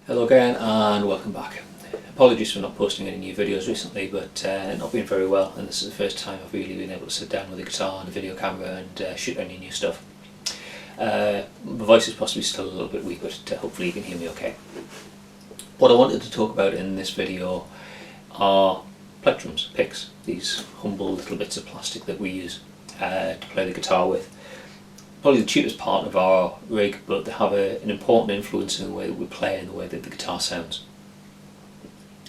Hello again and welcome back. Apologies for not posting any new videos recently, but not been very well, and this is the first time I've really been able to sit down with a guitar and a video camera and shoot any new stuff. My voice is possibly still a little bit weak, but hopefully you can hear me okay. What I wanted to talk about in this video are plectrums, picks, these humble little bits of plastic that we use to play the guitar with. Probably the cheapest part of our rig, but they have an important influence in the way that we play and the way that the guitar sounds.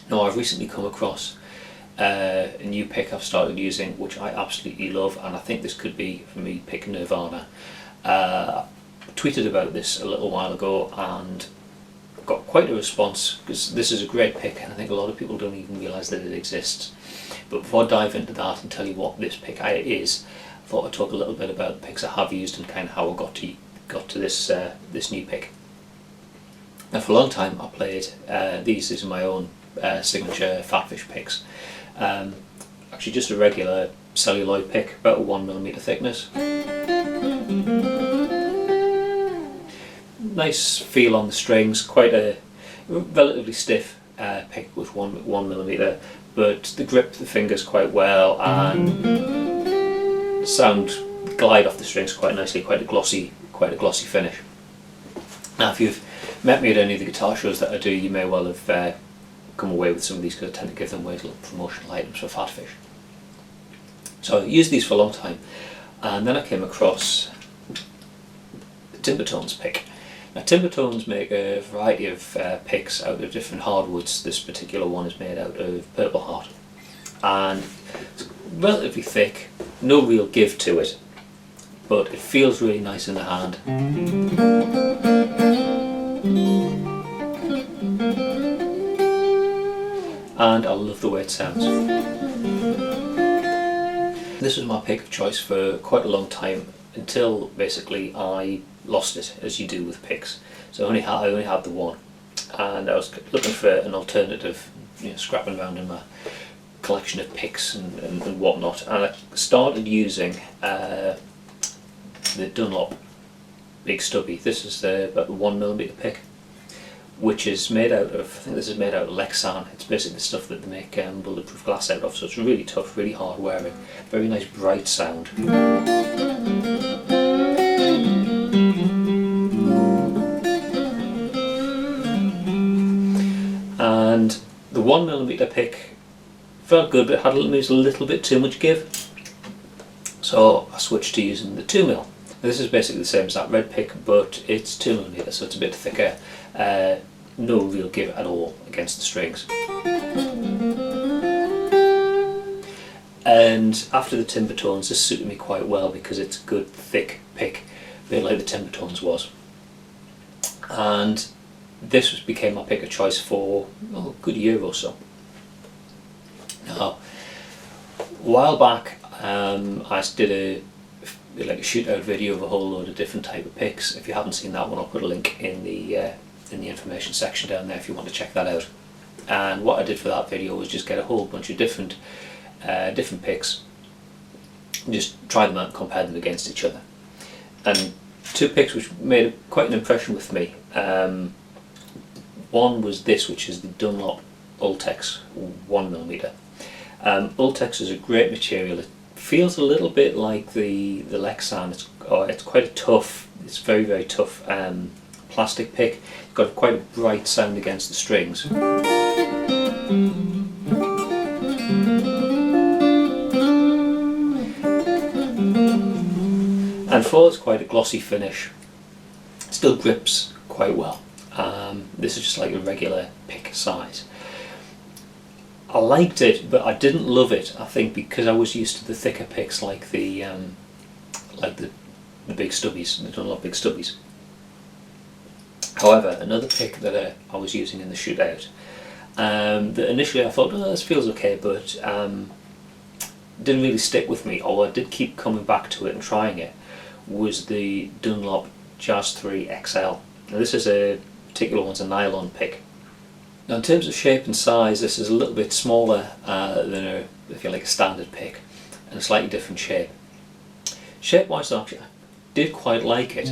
Now, I've recently come across a new pick I've started using, which I absolutely love, and I think this could be, for me, pick Nirvana. I tweeted about this a little while ago and got quite a response, because this is a great pick and I think a lot of people don't even realise that it exists. But before I dive into that and tell you what this pick is, I thought I'd talk a little bit about the picks I have used and kind of how I got to this new pick. Now, for a long time I played these are my own signature PhatPhish picks. Actually just a regular celluloid pick, about a 1mm thickness. Nice feel on the strings, quite a relatively stiff pick with 1mm, but the grip the fingers quite well and sound glide off the strings quite nicely, quite a glossy finish. Now, if you've met me at any of the guitar shows that I do, you may well have come away with some of these, because I tend to give them away as little promotional items for PhatPhish. So I used these for a long time, and then I came across the Timbertones pick. Now, Timbertones make a variety of picks out of different hardwoods. This particular one is made out of Purple Heart, and it's relatively thick, no real give to it, but it feels really nice in the hand. And I love the way it sounds. This was my pick of choice for quite a long time, until basically I lost it, as you do with picks. So I only had the one, and I was looking for an alternative, scrapping around in my collection of picks and whatnot, and I started using the Dunlop Big Stubby. This is about the 1mm pick, which is made out of, I think this is made out of Lexan. It's basically the stuff that they make bulletproof glass out of, so it's really tough, really hard wearing, very nice bright sound. And the 1mm pick felt good, but it had maybe a little bit too much give, so I switched to using the 2mm. This is basically the same as that red pick, but it's 2mm, so it's a bit thicker. No real give at all against the strings. And after the Timbertones, this suited me quite well because it's a good thick pick, a bit like the Timbertones was. And this became my pick of choice for a good year or so. Now, a while back I did a shootout video of a whole load of different type of picks. If you haven't seen that one, I'll put a link in the information section down there if you want to check that out. And what I did for that video was just get a whole bunch of different picks, just try them out and compare them against each other. And two picks which made quite an impression with me. One was this, which is the Dunlop Ultex 1mm. Ultex is a great material. It feels a little bit like the Lexan. It's quite a tough, it's very, very tough plastic pick. It's got quite a bright sound against the strings. And for it's quite a glossy finish. It still grips quite well. This is just like a regular pick size. I liked it, but I didn't love it, I think, because I was used to the thicker picks like the Big Stubbies, the Dunlop Big Stubbies. However, another pick that I was using in the shootout, that initially I thought, oh, this feels okay, but didn't really stick with me, although I did keep coming back to it and trying it, was the Dunlop Jazz 3 XL. Now, this is a particular one's a nylon pick. Now, in terms of shape and size, this is a little bit smaller than a standard pick, and a slightly different shape. Shape-wise, actually, I did quite like it.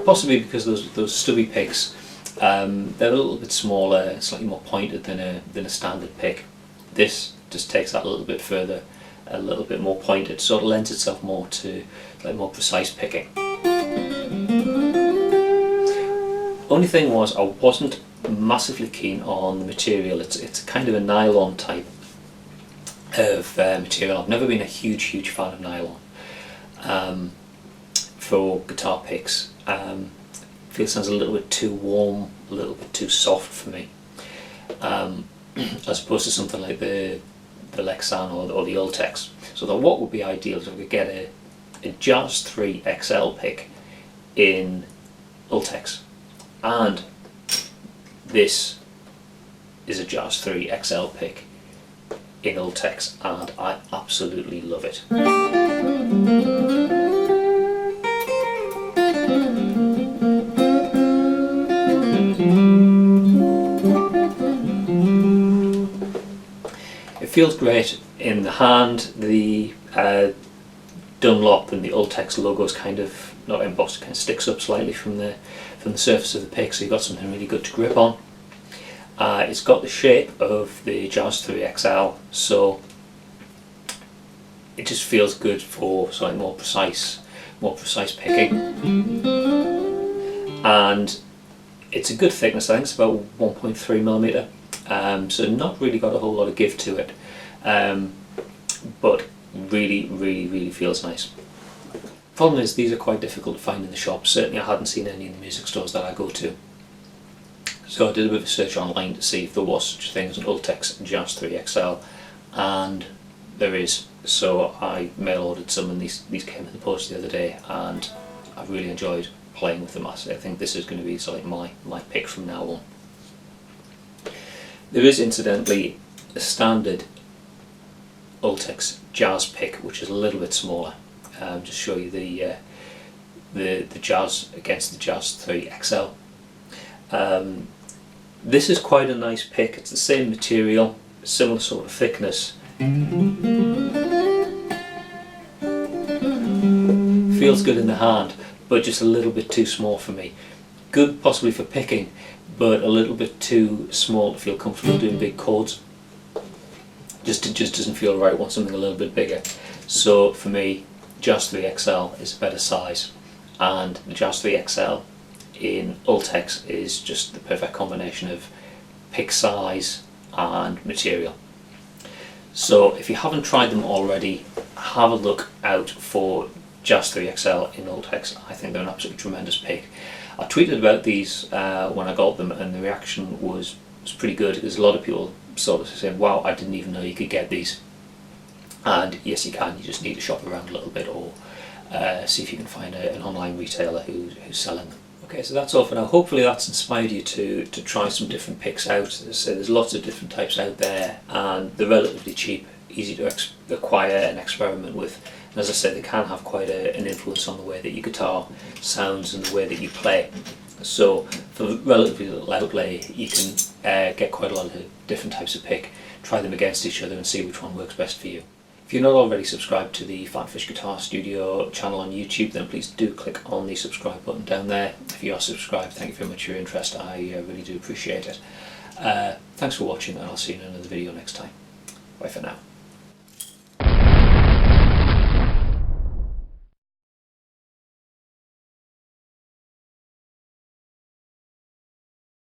possibly because those stubby picks, they're a little bit smaller, slightly more pointed than a standard pick. This just takes that a little bit further, a little bit more pointed, so it lends itself more to like more precise picking. Only thing was, I wasn't massively keen on the material. It's kind of a nylon type of material. I've never been a huge fan of nylon for guitar picks. Feels sounds a little bit too warm, a little bit too soft for me, as opposed to something like the Lexan or the Ultex. So that what would be ideal is if we could get a Jazz 3 XL pick in Ultex, and this is a Jazz 3 XL pick in Ultex, and I absolutely love it. It feels great in the hand. The Dunlop and the Ultex logo is kind of not embossed, it kind of sticks up slightly from the surface of the pick, so you've got something really good to grip on. It's got the shape of the Jazz 3 XL, so it just feels good for slightly more precise picking. And it's a good thickness. I think it's about 1.3mm, so not really got a whole lot of give to it, but really feels nice. Problem is, these are quite difficult to find in the shops. Certainly I hadn't seen any in the music stores that I go to. So I did a bit of a search online to see if there was such a thing as an Ultex Jazz 3 XL, and there is. So I mail ordered some, and these came in the post the other day, and I really enjoyed playing with them. I think this is going to be sort of my pick from now on. There is incidentally a standard Ultex Jazz pick which is a little bit smaller. Just show you the Jazz against the Jazz 3 XL. This is quite a nice pick. It's the same material, similar sort of thickness. Feels good in the hand, but just a little bit too small for me. Good possibly for picking, but a little bit too small to feel comfortable doing big chords. It just doesn't feel right. I want something a little bit bigger. So for me, Jazz 3 XL is a better size, and the Jazz 3 XL in Ultex is just the perfect combination of pick size and material. So if you haven't tried them already, have a look out for Jazz 3 XL in Ultex. I think they're an absolutely tremendous pick. I tweeted about these when I got them, and the reaction was pretty good. There's a lot of people sort of saying, wow, I didn't even know you could get these. And yes, you can. You just need to shop around a little bit, or see if you can find an online retailer who's selling them. Okay, so that's all for now. Hopefully that's inspired you to try some different picks out. As I say, there's lots of different types out there, and they're relatively cheap, easy to acquire and experiment with. And as I said, they can have quite an influence on the way that your guitar sounds and the way that you play. So for relatively little outlay, you can get quite a lot of different types of pick, try them against each other and see which one works best for you. If you're not already subscribed to the PhatPhish Guitar Studio channel on YouTube, then please do click on the subscribe button down there. If you are subscribed, thank you very much for your interest. I really do appreciate it. Thanks for watching, and I'll see you in another video next time. Bye for now.